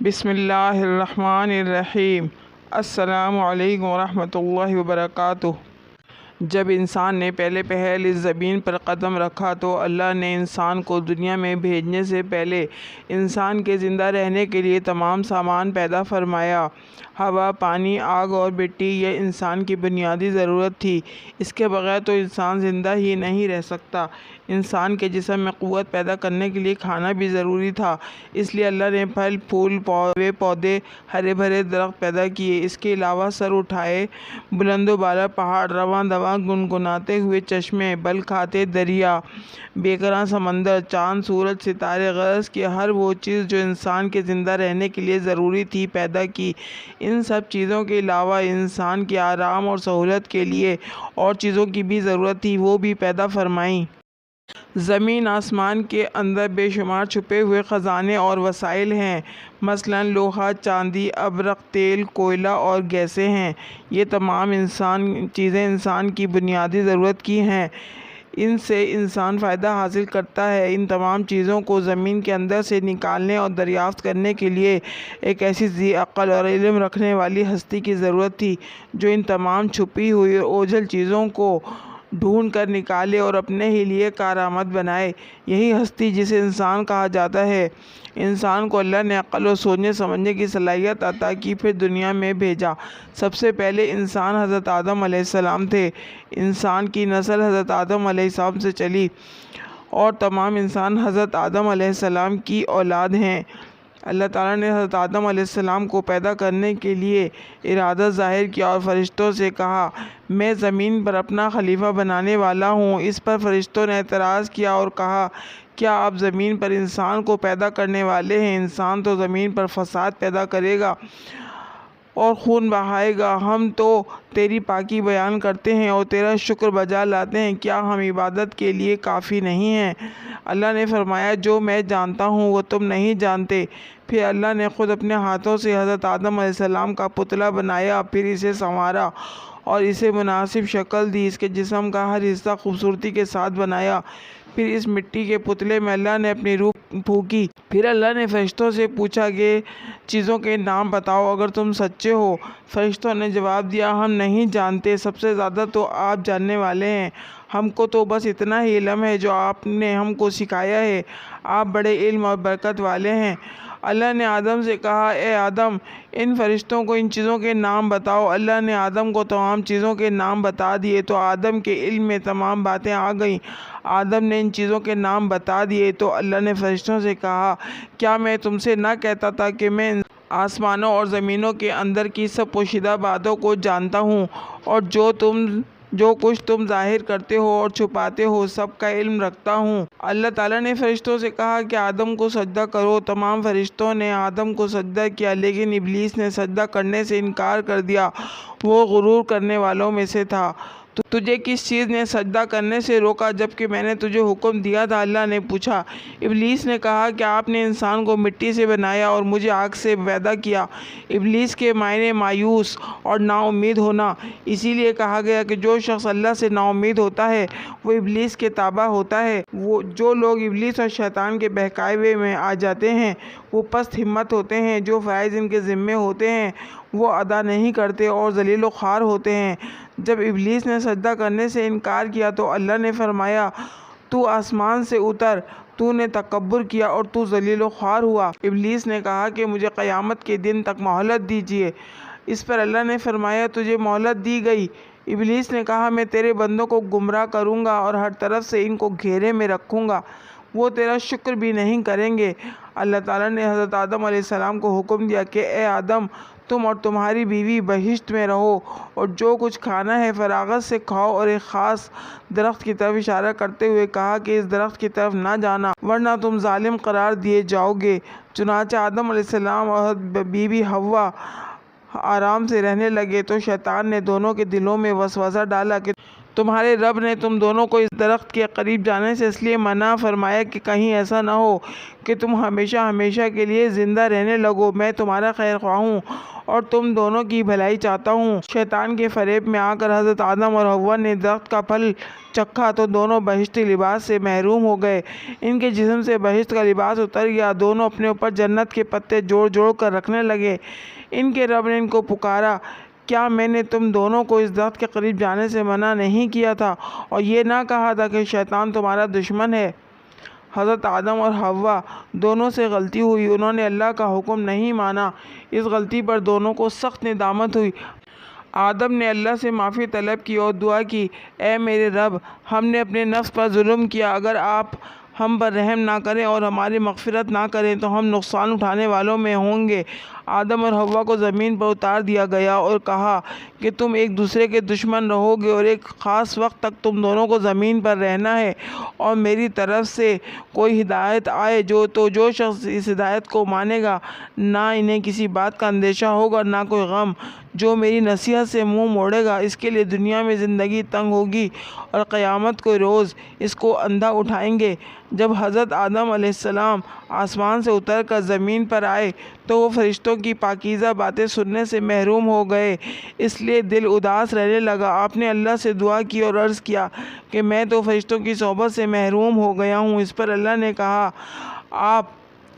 بسم اللہ الرحمن الرحیم۔ السلام علیکم ورحمۃ اللہ وبرکاتہ۔ جب انسان نے پہلے پہل اس زمین پر قدم رکھا تو اللہ نے انسان کو دنیا میں بھیجنے سے پہلے انسان کے زندہ رہنے کے لیے تمام سامان پیدا فرمایا۔ ہوا، پانی، آگ اور مٹی یہ انسان کی بنیادی ضرورت تھی۔ اس کے بغیر تو انسان زندہ ہی نہیں رہ سکتا۔ انسان کے جسم میں قوت پیدا کرنے کے لیے کھانا بھی ضروری تھا، اس لیے اللہ نے پھل پھول، پودے، ہرے بھرے درخت پیدا کیے۔ اس کے علاوہ سر اٹھائے بلند و بالا پہاڑ، رواں دواں گنگناتے ہوئے چشمے، بل کھاتے دریا، بے کراں سمندر، چاند، سورج، ستارے، غرض کہ ہر وہ چیز جو انسان کے زندہ رہنے کے لیے ضروری تھی پیدا کی۔ ان سب چیزوں کے علاوہ انسان کے آرام اور سہولت کے لیے اور چیزوں کی بھی ضرورت تھی، وہ بھی پیدا فرمائیں۔ زمین آسمان کے اندر بے شمار چھپے ہوئے خزانے اور وسائل ہیں، مثلاً لوہا، چاندی، ابرق، تیل، کوئلہ اور گیسیں ہیں۔ یہ تمام چیزیں انسان کی بنیادی ضرورت کی ہیں۔ ان سے انسان فائدہ حاصل کرتا ہے۔ ان تمام چیزوں کو زمین کے اندر سے نکالنے اور دریافت کرنے کے لیے ایک ایسی ذی عقل اور علم رکھنے والی ہستی کی ضرورت تھی جو ان تمام چھپی ہوئی اور اوجھل چیزوں کو ڈھونڈ کر نکالے اور اپنے ہی لیے کارآمد بنائے۔ یہی ہستی جسے انسان کہا جاتا ہے۔ انسان کو اللہ نے عقل اور سوچنے سمجھنے کی صلاحیت عطا کی، پھر دنیا میں بھیجا۔ سب سے پہلے انسان حضرت آدم علیہ السلام تھے۔ انسان کی نسل حضرت آدم علیہ السلام سے چلی اور تمام انسان حضرت آدم علیہ السلام کی اولاد ہیں۔ اللہ تعالیٰ نے حضرت آدم علیہ السلام کو پیدا کرنے کے لیے ارادہ ظاہر کیا اور فرشتوں سے کہا، میں زمین پر اپنا خلیفہ بنانے والا ہوں۔ اس پر فرشتوں نے اعتراض کیا اور کہا، کیا آپ زمین پر انسان کو پیدا کرنے والے ہیں؟ انسان تو زمین پر فساد پیدا کرے گا اور خون بہائے گا۔ ہم تو تیری پاکی بیان کرتے ہیں اور تیرا شکر بجا لاتے ہیں، کیا ہم عبادت کے لیے کافی نہیں ہیں؟ اللہ نے فرمایا، جو میں جانتا ہوں وہ تم نہیں جانتے۔ پھر اللہ نے خود اپنے ہاتھوں سے حضرت آدم علیہ السلام کا پتلا بنایا، پھر اسے سنوارا اور اسے مناسب شکل دی۔ اس کے جسم کا ہر حصہ خوبصورتی کے ساتھ بنایا۔ پھر اس مٹی کے پتلے میں اللہ نے اپنی روح پھونکی۔ پھر اللہ نے فرشتوں سے پوچھا کہ چیزوں کے نام بتاؤ اگر تم سچے ہو۔ فرشتوں نے جواب دیا، ہم نہیں جانتے، سب سے زیادہ تو آپ جاننے والے ہیں۔ ہم کو تو بس اتنا ہی علم ہے جو آپ نے ہم کو سکھایا ہے۔ آپ بڑے علم اور برکت والے ہیں۔ اللہ نے آدم سے کہا، اے آدم، ان فرشتوں کو ان چیزوں کے نام بتاؤ۔ اللہ نے آدم کو تمام چیزوں کے نام بتا دیے تو آدم کے علم میں تمام باتیں آ گئیں۔ آدم نے ان چیزوں کے نام بتا دیے تو اللہ نے فرشتوں سے کہا، کیا میں تم سے نہ کہتا تھا کہ میں آسمانوں اور زمینوں کے اندر کی سب پوشیدہ باتوں کو جانتا ہوں، اور جو کچھ تم ظاہر کرتے ہو اور چھپاتے ہو سب کا علم رکھتا ہوں۔ اللہ تعالیٰ نے فرشتوں سے کہا کہ آدم کو سجدہ کرو۔ تمام فرشتوں نے آدم کو سجدہ کیا، لیکن ابلیس نے سجدہ کرنے سے انکار کر دیا، وہ غرور کرنے والوں میں سے تھا۔ تجھے کس چیز نے سجدہ کرنے سے روکا جبکہ میں نے تجھے حکم دیا تھا؟ اللہ نے پوچھا۔ ابلیس نے کہا کہ آپ نے انسان کو مٹی سے بنایا اور مجھے آگ سے پیدا کیا۔ ابلیس کے معنی مایوس اور نا امید ہونا، اسی لیے کہا گیا کہ جو شخص اللہ سے نا امید ہوتا ہے وہ ابلیس کے تابع ہوتا ہے۔ جو لوگ ابلیس اور شیطان کے بہکائے ہوئے میں آ جاتے ہیں وہ پست ہمت ہوتے ہیں۔ جو فرائض ان کے ذمے ہوتے ہیں وہ ادا نہیں کرتے اور ذلیل و خوار ہوتے ہیں۔ جب ابلیس نے سجدہ کرنے سے انکار کیا تو اللہ نے فرمایا، تو آسمان سے اتر، تو نے تکبر کیا اور تو ذلیل و خوار ہوا۔ ابلیس نے کہا کہ مجھے قیامت کے دن تک مہلت دیجیے۔ اس پر اللہ نے فرمایا، تجھے مہلت دی گئی۔ ابلیس نے کہا، میں تیرے بندوں کو گمراہ کروں گا اور ہر طرف سے ان کو گھیرے میں رکھوں گا، وہ تیرا شکر بھی نہیں کریں گے۔ اللہ تعالیٰ نے حضرت آدم علیہ السلام کو حکم دیا کہ اے آدم، تم اور تمہاری بیوی بہشت میں رہو اور جو کچھ کھانا ہے فراغت سے کھاؤ، اور ایک خاص درخت کی طرف اشارہ کرتے ہوئے کہا کہ اس درخت کی طرف نہ جانا ورنہ تم ظالم قرار دیے جاؤ گے۔ چنانچہ آدم علیہ السلام اور بیوی حوا آرام سے رہنے لگے تو شیطان نے دونوں کے دلوں میں وسوسہ ڈالا کہ تمہارے رب نے تم دونوں کو اس درخت کے قریب جانے سے اس لیے منع فرمایا کہ کہیں ایسا نہ ہو کہ تم ہمیشہ ہمیشہ کے لیے زندہ رہنے لگو۔ میں تمہارا خیر خواہ ہوں اور تم دونوں کی بھلائی چاہتا ہوں۔ شیطان کے فریب میں آ کر حضرت آدم اور حوا نے درخت کا پھل چکھا تو دونوں بہشتی لباس سے محروم ہو گئے۔ ان کے جسم سے بہشت کا لباس اتر گیا۔ دونوں اپنے اوپر جنت کے پتے جوڑ جوڑ کر رکھنے لگے۔ ان کے رب نے ان کو پکارا، کیا میں نے تم دونوں کو اس درخت کے قریب جانے سے منع نہیں کیا تھا اور یہ نہ کہا تھا کہ شیطان تمہارا دشمن ہے؟ حضرت آدم اور حوا دونوں سے غلطی ہوئی، انہوں نے اللہ کا حکم نہیں مانا۔ اس غلطی پر دونوں کو سخت ندامت ہوئی۔ آدم نے اللہ سے معافی طلب کی اور دعا کی، اے میرے رب، ہم نے اپنے نفس پر ظلم کیا، اگر آپ ہم پر رحم نہ کریں اور ہماری مغفرت نہ کریں تو ہم نقصان اٹھانے والوں میں ہوں گے۔ آدم اور حوا کو زمین پر اتار دیا گیا اور کہا کہ تم ایک دوسرے کے دشمن رہو گے اور ایک خاص وقت تک تم دونوں کو زمین پر رہنا ہے، اور میری طرف سے کوئی ہدایت آئے جو شخص اس ہدایت کو مانے گا، نہ انہیں کسی بات کا اندیشہ ہوگا نہ کوئی غم۔ جو میری نصیحت سے منہ موڑے گا اس کے لیے دنیا میں زندگی تنگ ہوگی اور قیامت کے روز اس کو اندھا اٹھائیں گے۔ جب حضرت آدم علیہ السلام آسمان سے اتر کر زمین پر آئے تو وہ فرشتوں کی پاکیزہ باتیں سننے سے محروم ہو گئے، اس لیے دل اداس رہنے لگا۔ آپ نے اللہ سے دعا کی اور عرض کیا کہ میں تو فرشتوں کی صحبت سے محروم ہو گیا ہوں۔ اس پر اللہ نے کہا، آپ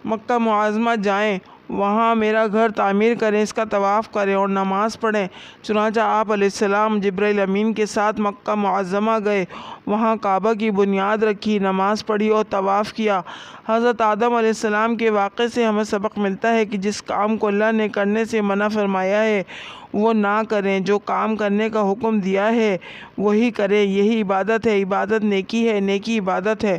مکہ معظمہ جائیں، وہاں میرا گھر تعمیر کریں، اس کا طواف کریں اور نماز پڑھیں۔ چنانچہ آپ علیہ السلام جبرائیل امین کے ساتھ مکہ معظمہ گئے، وہاں کعبہ کی بنیاد رکھی، نماز پڑھی اور طواف کیا۔ حضرت آدم علیہ السلام کے واقعے سے ہمیں سبق ملتا ہے کہ جس کام کو اللہ نے کرنے سے منع فرمایا ہے وہ نہ کریں، جو کام کرنے کا حکم دیا ہے وہی کریں۔ یہی عبادت ہے، عبادت نیکی ہے، نیکی عبادت ہے۔